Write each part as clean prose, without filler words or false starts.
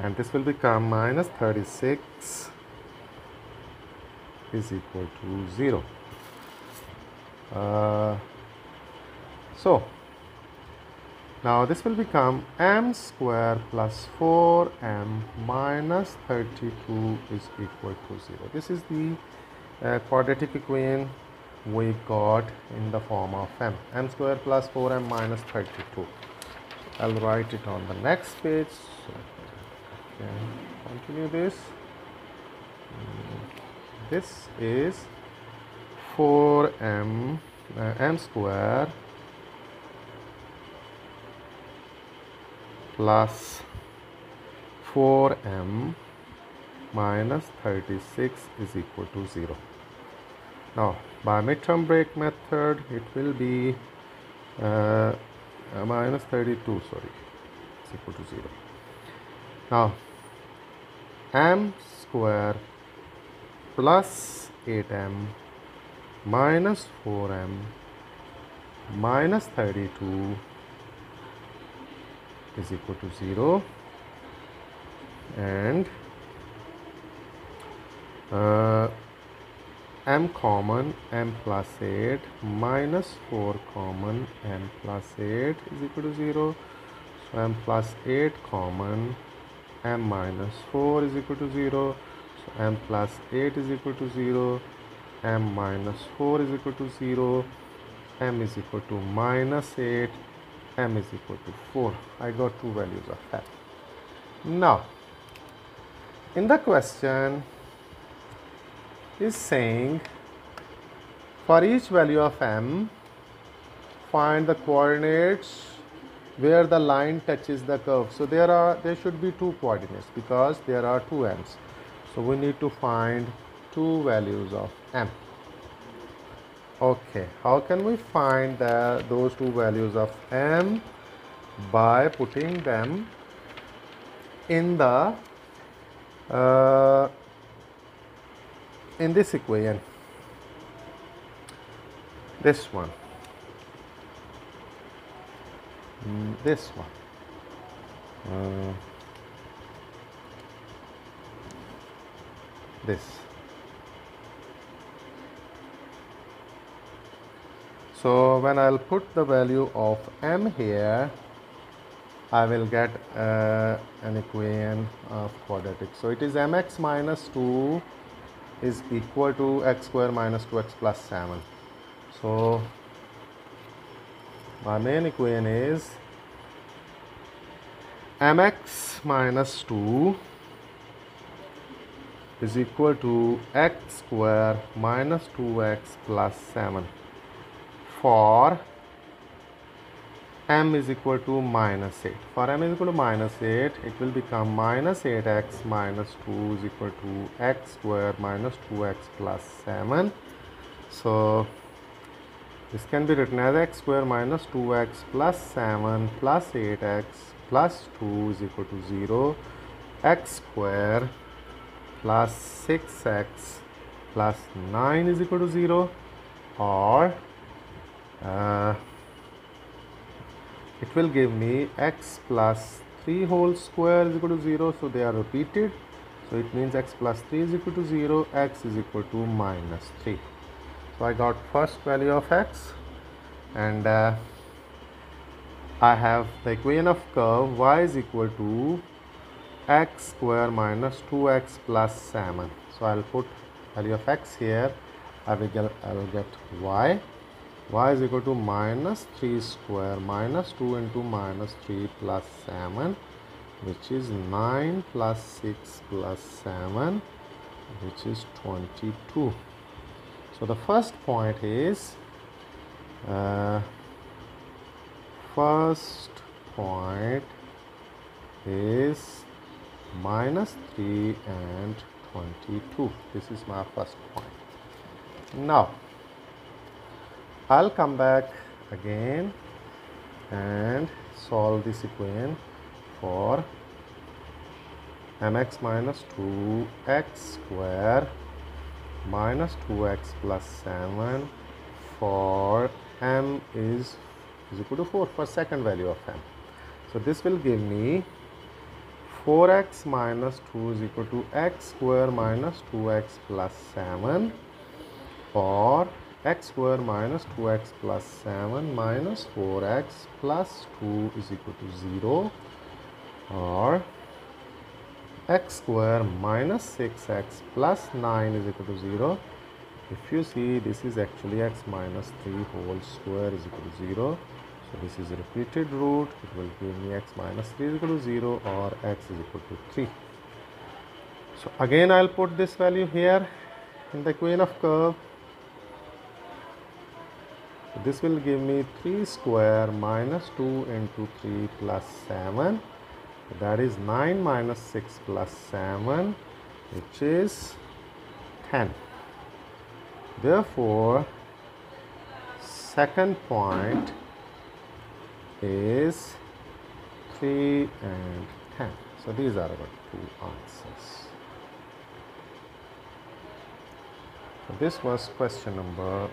and this will become minus 36 is equal to 0. So now this will become m square plus 4m minus 32 is equal to 0. This is the quadratic equation we got in the form of m square plus 4m minus 32. I'll write it on the next page. So I can continue this. This is 4m m square plus 4m minus 36 is equal to 0. Now by midterm break method it will be minus 32, sorry, is equal to 0. Now m square plus 8m minus 4m minus 32 is equal to 0, and m common, m plus 8 minus 4 common, m plus 8 is equal to 0. So m plus 8 common, m minus 4 is equal to 0. So m plus 8 is equal to 0, m minus 4 is equal to 0, m is equal to minus 8, m is equal to 4. I got two values of m. Now in the question is saying for each value of m find the coordinates where the line touches the curve. So there should be two coordinates because there are two m's. So we need to find two values of m. Okay, how can we find those two values of m? By putting them in the in this equation, this one, this one, this. So when I'll put the value of m here, I will get an equation of quadratic. So it is mx minus 2 is equal to x square minus 2x plus 7. So my main equation is mx minus 2 is equal to x square minus 2x plus 7 for m is equal to minus 8. For m is equal to minus 8, it will become minus 8x minus 2 is equal to x square minus 2x plus 7. So this can be written as x square minus 2x plus 7 plus 8x plus 2 is equal to 0, x square plus 6x plus 9 is equal to 0, or it will give me x plus 3 whole square is equal to 0. So they are repeated. So it means x plus 3 is equal to 0, x is equal to minus 3. So I got first value of x, and I have the equation of curve y is equal to x square minus 2x plus 7. So I'll put value of x here. I will get y. Y is equal to minus 3 square minus 2 into minus 3 plus 7, which is 9 plus 6 plus 7, which is 22. So the first point is minus 3 and 22. This is my first point. Now I'll come back again and solve this equation for mx minus 2x square minus 2x plus 7 for m is equal to 4 for second value of m. So this will give me 4x minus 2 is equal to x square minus 2x plus 7, or x square minus 2x plus 7 minus 4x plus 2 is equal to 0, or x square minus 6x plus 9 is equal to 0. If you see, this is actually x minus 3 whole square is equal to 0. So this is a repeated root. It will give me x minus 3 is equal to 0, or x is equal to 3. So again I'll put this value here in the equation of curve. So this will give me 3 square minus 2 into 3 plus 7. That is 9 minus 6 plus 7, which is 10. Therefore, second point is 3 and 10. So these are our two answers. So this was question number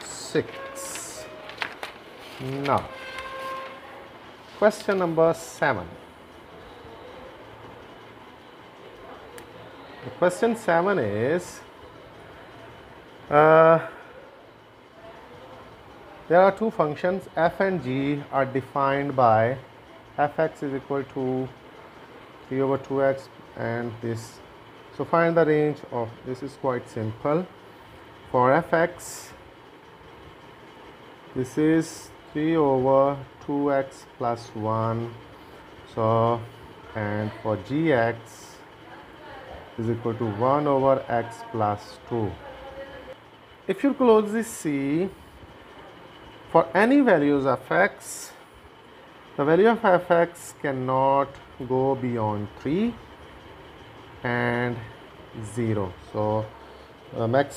6. Now, question number 7. The question 7 is, there are two functions f and g are defined by fx is equal to 3 over 2x and this. So find the range of, this is quite simple. For fx, this is 3 over 2x plus 1. So, and for gx is equal to 1 over x plus 2. If you closely see, for any values of x, the value of fx cannot go beyond 3 and 0. So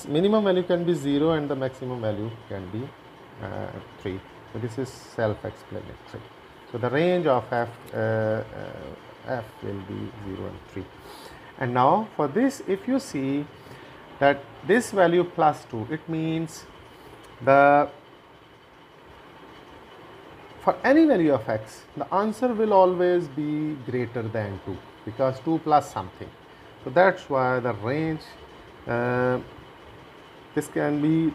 minimum value can be 0 and the maximum value can be 3. So this is self-explanatory. So the range of f will be 0 and 3. And now for this, if you see that this value plus 2, it means for any value of x, the answer will always be greater than 2, because 2 plus something. So that's why the range, this can be,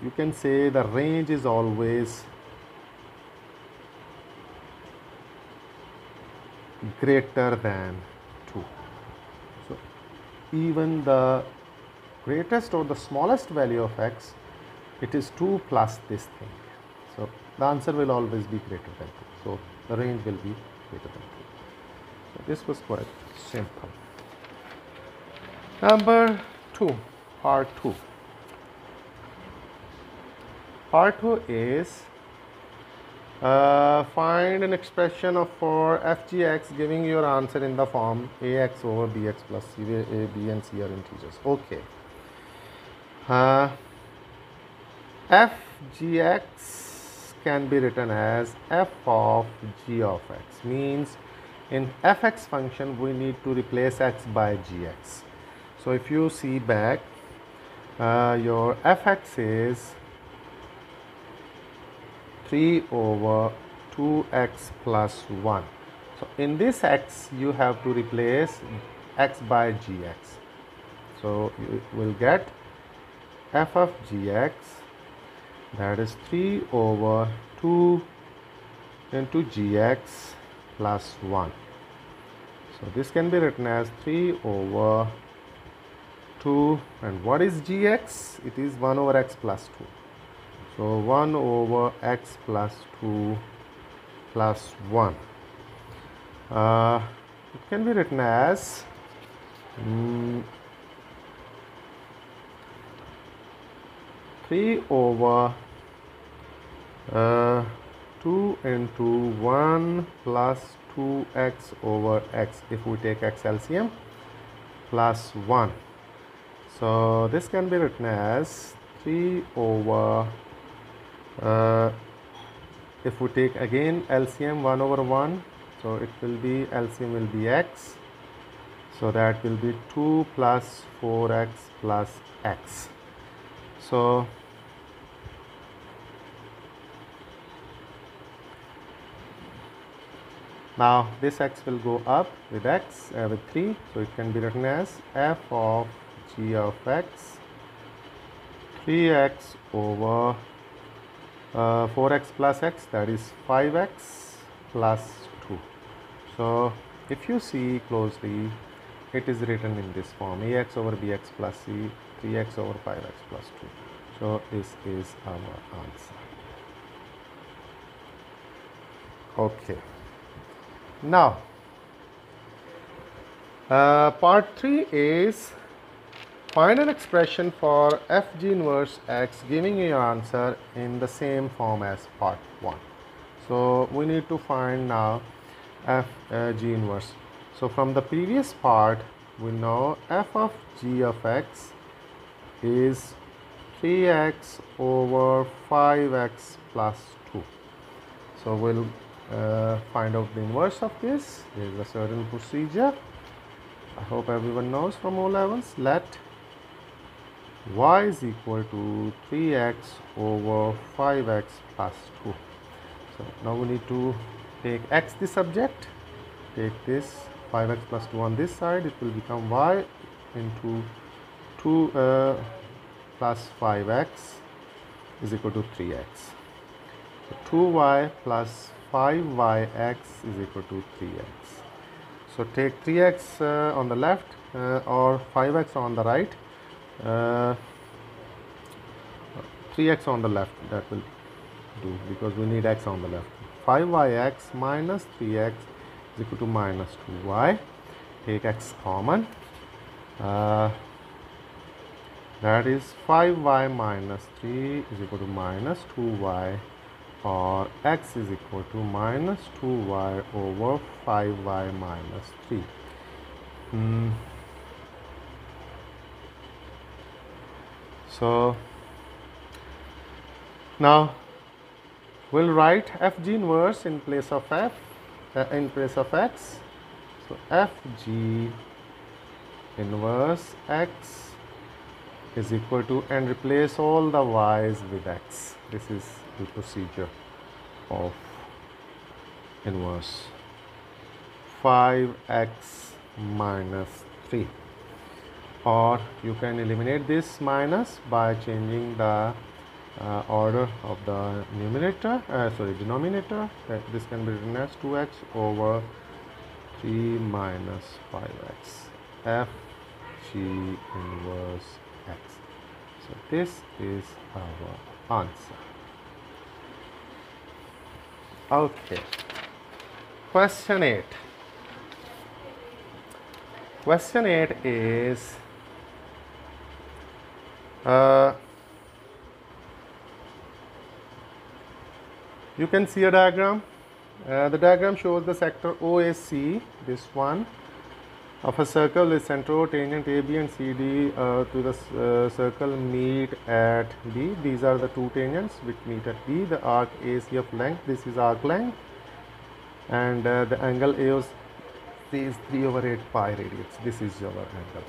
you can say the range is always greater than 2. So even the greatest or the smallest value of x, it is 2 plus this thing. So the answer will always be greater than 2. So the range will be greater than 2. So this was quite simple. Number 2, part 2. Part 2 is find an expression of for f g x giving your answer in the form ax over bx plus c, where a, b and c are integers. Okay. F g x can be written as f of g of x. Means in fx function we need to replace x by gx. So if you see back, your fx is 3 over 2x plus 1. So in this x you have to replace x by gx. So you will get f of gx, that is 3 over 2 into gx plus 1. So this can be written as 3 over 2, and what is gx? It is 1 over x plus 2. So 1 over x plus 2 plus 1. It can be written as 3 over 2 into 1 plus 2x over x, if we take x LCM, plus 1. So this can be written as 3 over, if we take again LCM 1 over 1, so it will be, LCM will be x, so that will be 2 plus 4x plus x. So Now this x will go up with x with 3, so it can be written as f of g of x 3x over 4x plus x, that is 5x plus 2. So if you see closely, it is written in this form: ax over bx plus c 3x over 5x plus 2. So this is our answer. Okay. Now part 3 is find an expression for fg inverse x giving you your answer in the same form as part 1. So we need to find now fg inverse. So from the previous part we know f of g of x is 3x over 5x plus 2. So we'll find out the inverse of this. There is a certain procedure I hope everyone knows from O levels. Let y is equal to 3x over 5x plus 2. So now we need to take x the subject, take this 5x plus 2 on this side, it will become y into 2 plus 5x is equal to 3x. So 2y plus 5yx is equal to 3x. So take 3x on the left or 5x on the right, 3x on the left, that will do because we need x on the left. 5yx minus 3x is equal to minus 2y. Take x common, that is 5y minus 3 is equal to minus 2y, or x is equal to minus 2y over 5y minus 3. So now we'll write fg inverse in place of f in place of x. So fg inverse x is equal to, and replace all the y's with x. This is the procedure of inverse. 5x minus 3, or you can eliminate this minus by changing the order of the numerator, denominator. This can be written as 2x over 3 minus 5x, fg inverse x. So this is our answer. Okay, question 8. Question 8 is you can see a diagram. The diagram shows the sector OAC, this one, of a circle with center O, tangent AB and CD to the circle meet at B. These are the two tangents which meet at B. The arc AC of length, this is arc length, and the angle AOC is 3 over 8 pi radians. This is your angle.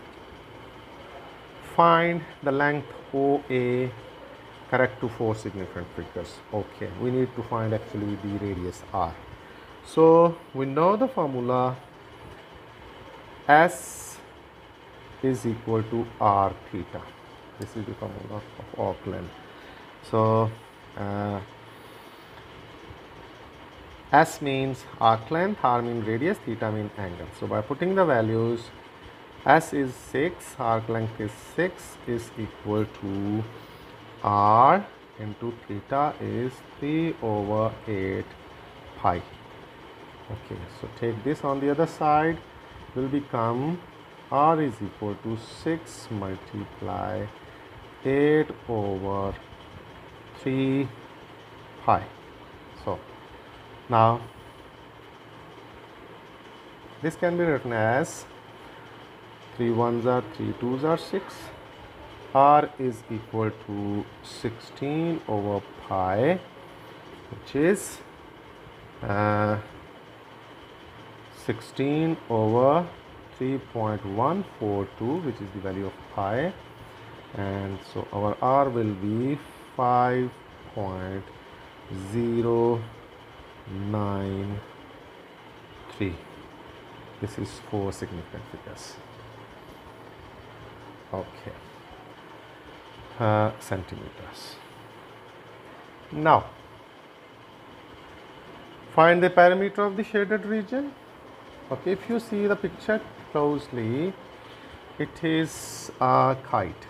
Find the length OA correct to 4 significant figures. Okay, we need to find actually the radius R. So we know the formula: S is equal to R theta. This is the formula of arc length. So S means arc length, R means radius, theta means angle. So by putting the values, S is 6, arc length is 6, is equal to R into theta is 3 over 8 pi. Okay, so take this on the other side, will become R is equal to 6 multiply 8 over 3 pi. So now this can be written as 3 1s are 3 2s are 6. R is equal to 16 over pi, which is 16 over 3.142, which is the value of pi, and so our R will be 5.093. 3. This is 4 significant figures. Okay. Centimeters. Now, find the perimeter of the shaded region. Okay, if you see the picture closely, it is a kite.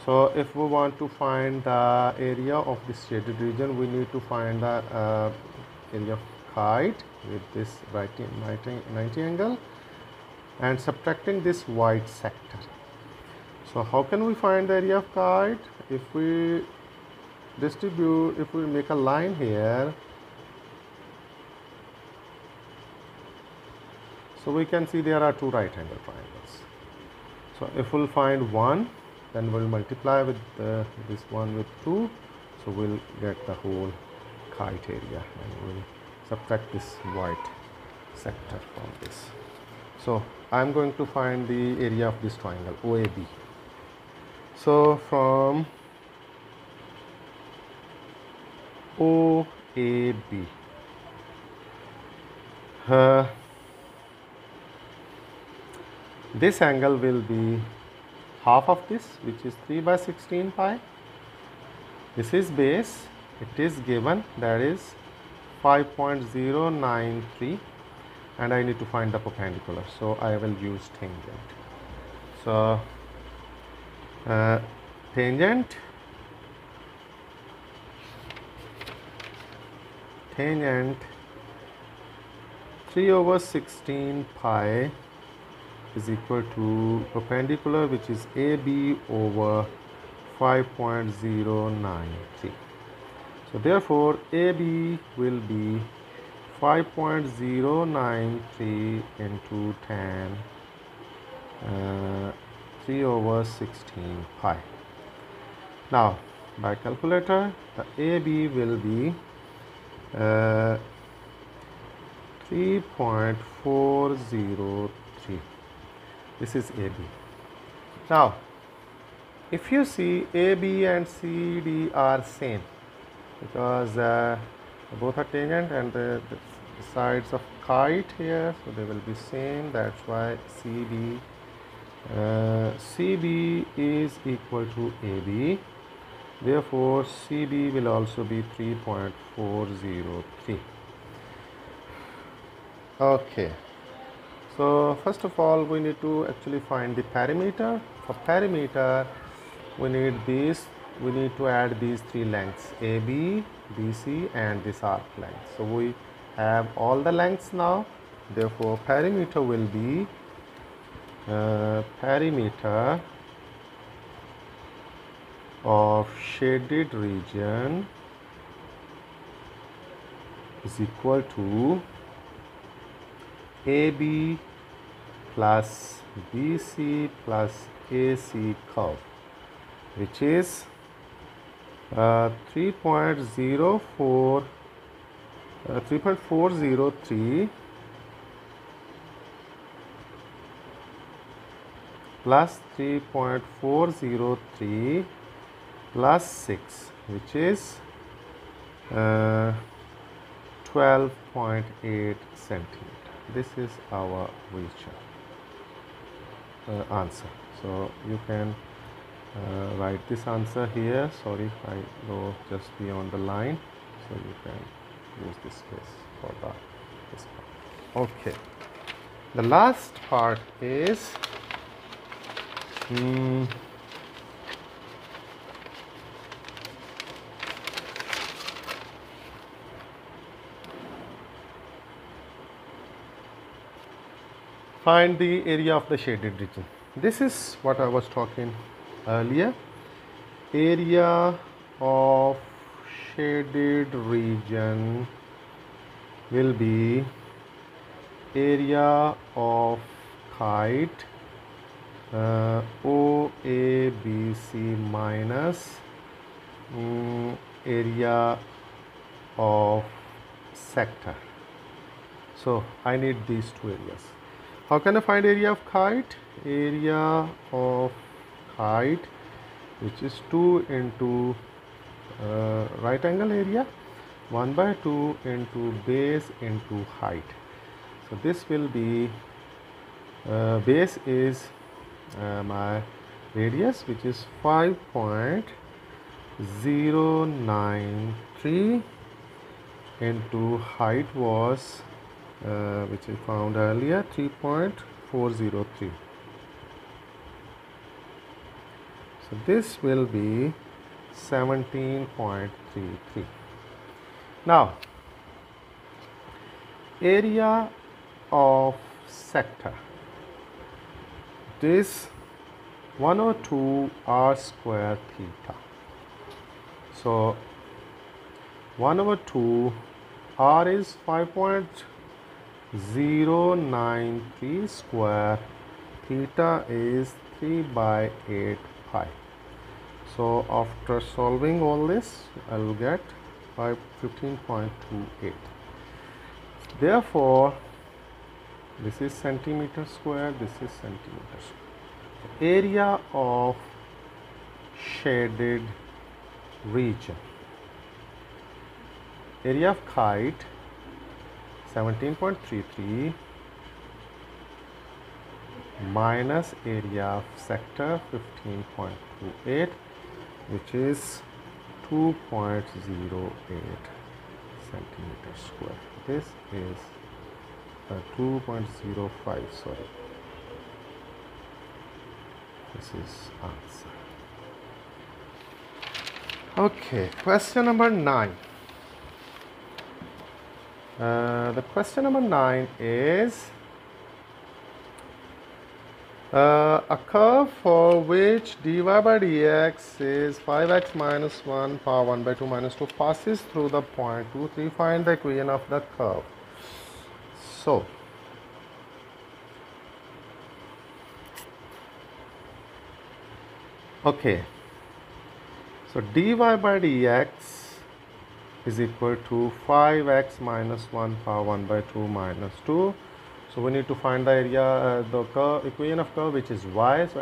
So if we want to find the area of this shaded region, we need to find the area of kite with this right 90 angle and subtracting this white sector. So how can we find the area of kite? If we distribute, if we make a line here, so we can see there are two right angle triangles. So if we'll find one, then we'll multiply with this one with 2, so we'll get the whole kite area, and we'll subtract this white sector from this. So I'm going to find the area of this triangle OAB. So from OAB, this angle will be half of this, which is 3/16 pi. This is base. It is given, that is 5.093, and I need to find the perpendicular, so I will use tangent. So tangent 3/16 pi is equal to perpendicular, which is AB over 5.093. So therefore AB will be 5.093 into tan 3/16 pi. Now by calculator, the AB will be 3.403. This is AB. Now if you see, AB and CD are same because both are tangent, and the sides of kite here, so they will be same. That's why CB is equal to AB. Therefore CB will also be 3.403. Okay. So first of all, we need to actually find the perimeter. For perimeter, we need to add these three lengths, AB, BC, and this arc length. So we have all the lengths now. Therefore perimeter will be perimeter of shaded region is equal to AB plus BC plus AC curve, which is 3.403 plus 3.403 plus 6, which is 12.8 centimeter. This is our answer. So you can write this answer here. Sorry, I go just beyond the line, so you can use this space for this part. Okay, the last part is find the area of the shaded region. This is what I was talking earlier. Area of shaded region will be area of kite OABC minus area of sector. So I need these two areas. How can I find area of kite? Area of kite, which is 2 into right angle area, 1/2 into base into height. So this will be base is my radius, which is 5.093 into height was which I found earlier, 3.403. So this will be 17.33. Now, area of sector, this 102 r square theta. So 1/2 r is 5.093 square, theta is 3/8 pi. So after solving all this, I will get 15.28. Therefore, this is centimeter square, this is centimeter square. Area of shaded region. Area of kite 17.33 minus area of sector 15.28, which is 2.08 centimeter square. This is 2.05, sorry. This is answer. Okay, question number 9. The question number 9 is a curve for which dy by dx is 5x minus 1 power 1/2 minus 2 passes through the point 2, 3. Find the equation of the curve. So, okay, so dy by dx is equal to 5x minus 1 power 1/2 minus 2. So we need to find the area, the curve, equation of curve, which is y. So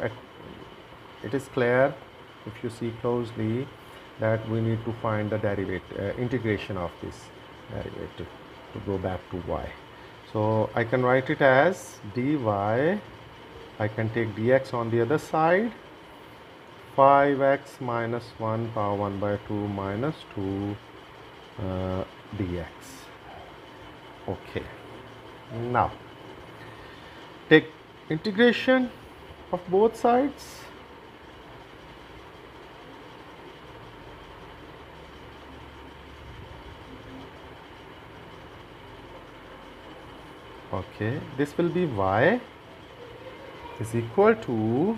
it is clear if you see closely that we need to find the derivative, integration of this derivative to go back to y. So I can write it as dy, I can take dx on the other side, 5x minus 1 power 1/2 minus 2 dx. Okay, now take integration of both sides. Okay, this will be y is equal to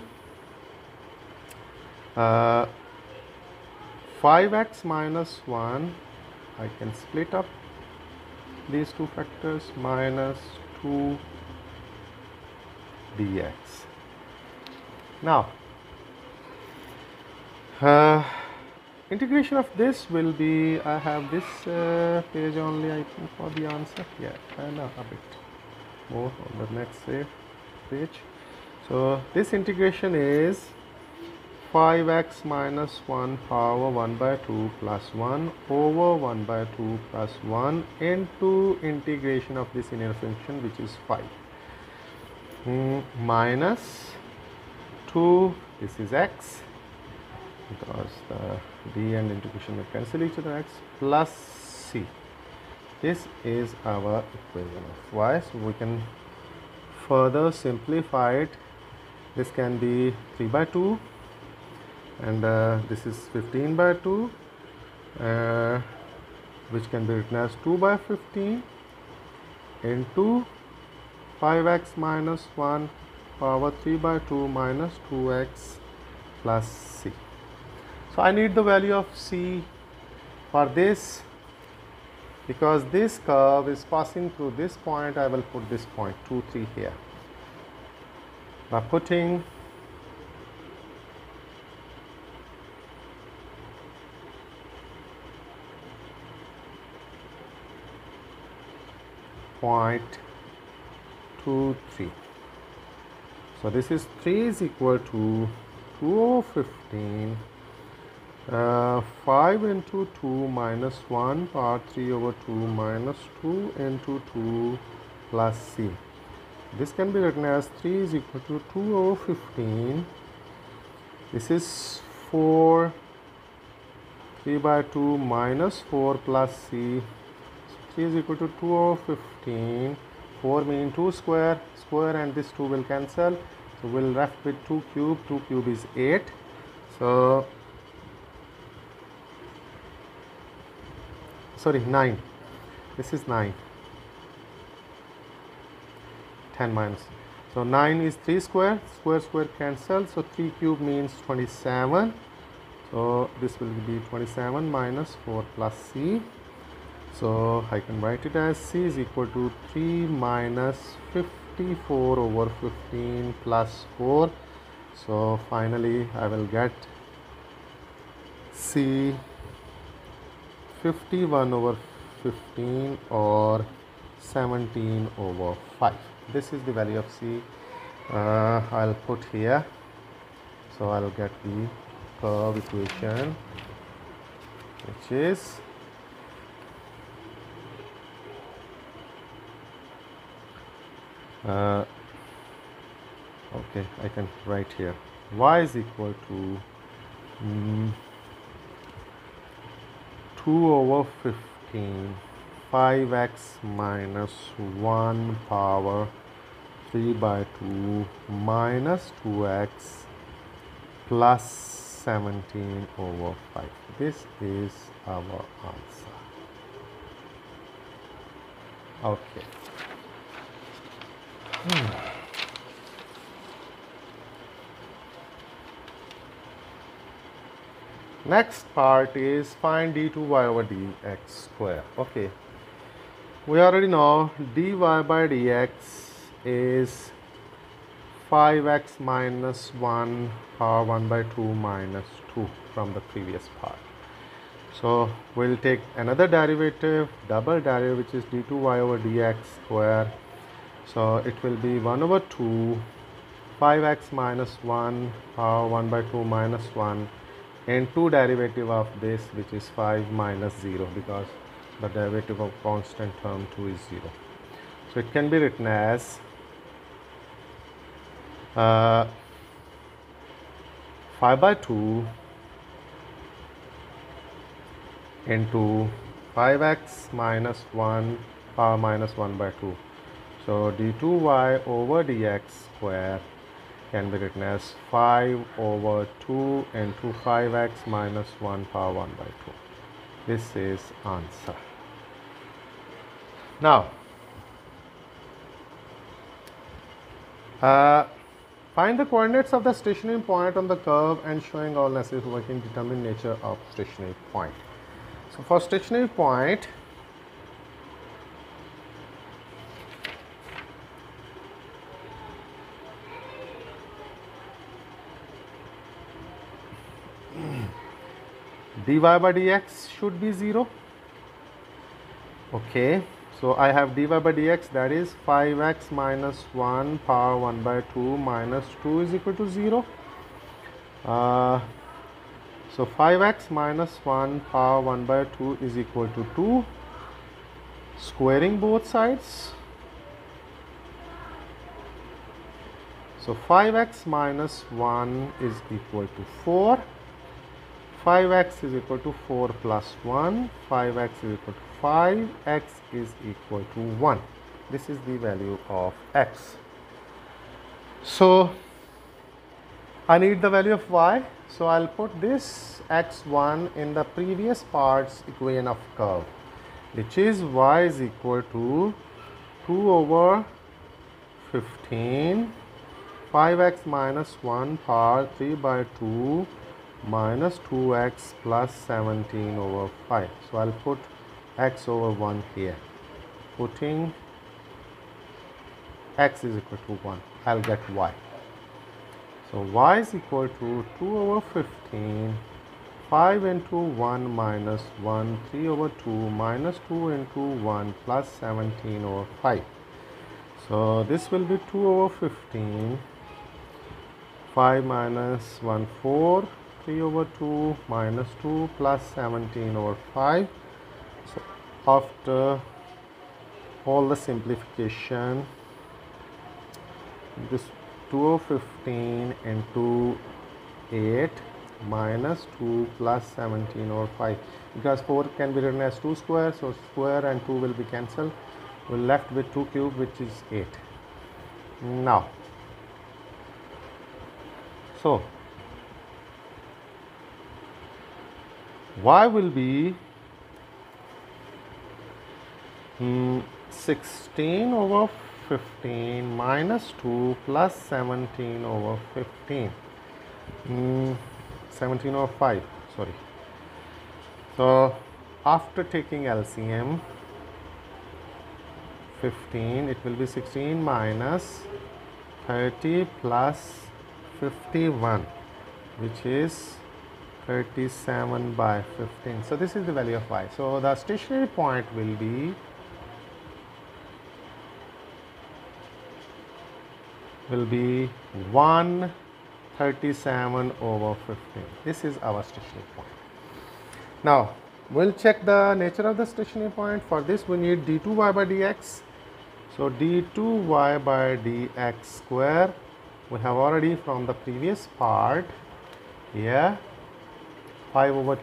5x minus 1, I can split up these two factors, minus 2 dx. Now, integration of this will be, I have this page only, I think, for the answer. Yeah, and a bit more on the next page. So this integration is 5x minus 1 power 1/2 plus 1 over 1/2 plus 1 into integration of this inner function, which is 5, minus 2, this is x, because the d and integration will cancel each other, x, plus c. This is our equation of y. So we can further simplify it. This can be 3/2, and this is 15/2, which can be written as 2/15 into 5x minus 1 power 3/2 minus 2x plus c. So I need the value of c for this, because this curve is passing through this point. I will put this point 2, 3 here. By putting point 2, 3. So this is 3 is equal to 2 over 15, 5 into 2 minus 1 power 3 over 2 minus 2 into 2 plus c. This can be written as 3 is equal to 2 over 15. This is 4, 3 by 2 minus 4 plus c. So 3 is equal to 2 over 15. 4 means 2 square, and this 2 will cancel. So we'll left with 2 cube. 2 cube is 8. So, sorry, 9. This is 9. 10 minus. So 9 is 3 square. Square cancel. So 3 cube means 27. So this will be 27 minus 4 plus c. So I can write it as c is equal to 3 minus 54 over 15 plus 4. So finally I will get c 51 over 15 or 17 over 5. This is the value of c. I'll put here. So I'll get the curve equation, which is okay, I can write here y is equal to 2 over 15 5x minus 1 power 3 by 2 minus 2x plus 17 over 5. This is our answer. Okay. Next part is find d2y over dx square. Okay, we already know dy by dx is 5x minus 1 power 1 by 2 minus 2 from the previous part. So we'll take another derivative, double derivative, which is d2y over dx square. So it will be 1 over 2 5x minus 1 power 1 by 2 minus 1 and 2 derivative of this, which is 5 minus 0, because the derivative of constant term 2 is 0. So it can be written as 5 by 2 into 5x minus 1 power minus 1 by 2. So d2y over dx square can be written as 5 over 2 into 5x minus 1 power 1 by 2. This is answer. Now, find the coordinates of the stationary point on the curve and showing all necessary working determine nature of stationary point. So for stationary point, dy by dx should be 0. Okay, so I have dy by dx, that is 5x minus 1 power 1 by 2 minus 2 is equal to 0. So 5x minus 1 power 1 by 2 is equal to 2. Squaring both sides. So 5x minus 1 is equal to 4. 5x is equal to 4 plus 1. 5x is equal to 5. X is equal to 1. This is the value of x. So I need the value of y. So I'll put this x1 in the previous part's equation of curve, which is y is equal to 2 over 15 5x minus 1 power 3 by 2 minus 2x plus 17 over 5. So I'll put x over 1 here. Putting x is equal to 1, I'll get y. So y is equal to 2 over 15, 5 into 1 minus 1, 3 over 2 minus 2 into 1 plus 17 over 5. So this will be 2 over 15, 5 minus 1, 4, 3 over 2 minus 2 plus 17 over 5. So after all the simplification. This 2 over 15 into 8 minus 2 plus 17 over 5, because 4 can be written as 2 square, so square and 2 will be cancelled. We're left with 2 cube, which is 8. Now, so y will be 16 over 15 minus 2 plus 17 over 15. 17 over 5, sorry. So after taking LCM 15, it will be 16 minus 30 plus 51, which is 37 by 15. So this is the value of y. So the stationary point will be 137 over 15. This is our stationary point. Now we'll check the nature of the stationary point. For this we need d2y by dx. So d2y by dx square, we have already from the previous part here, 5 over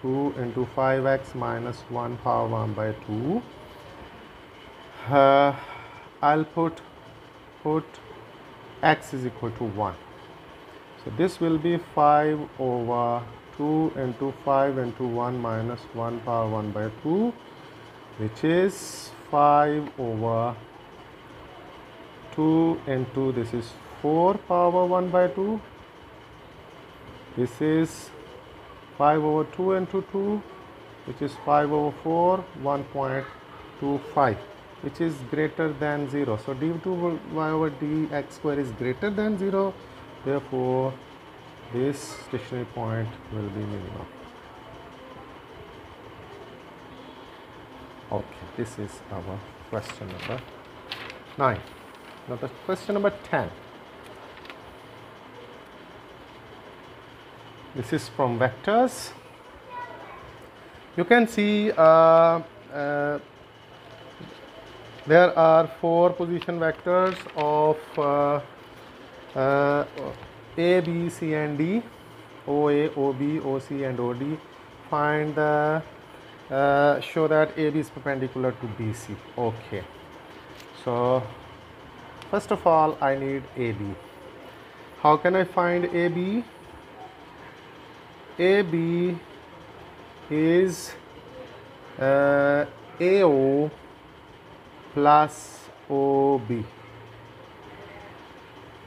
2 into 5x minus 1 power 1 by 2. I'll put x is equal to 1. So this will be 5 over 2 into 5 into 1 minus 1 power 1 by 2, which is 5 over 2 into, this is 4 power 1 by 2. This is 5 over 2 into 2, which is 5 over 4, 1.25, which is greater than 0. So d2y over dx square is greater than 0. Therefore, this stationary point will be minimum. Okay, this is our question number 9. Now the question number 10. This is from vectors. You can see there are 4 position vectors of A, B, C and D, OA, OB, OC and OD. Find the, show that AB is perpendicular to BC. Okay. So first of all, I need AB. How can I find AB? AB is AO plus OB.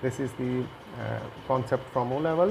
This is the concept from O level.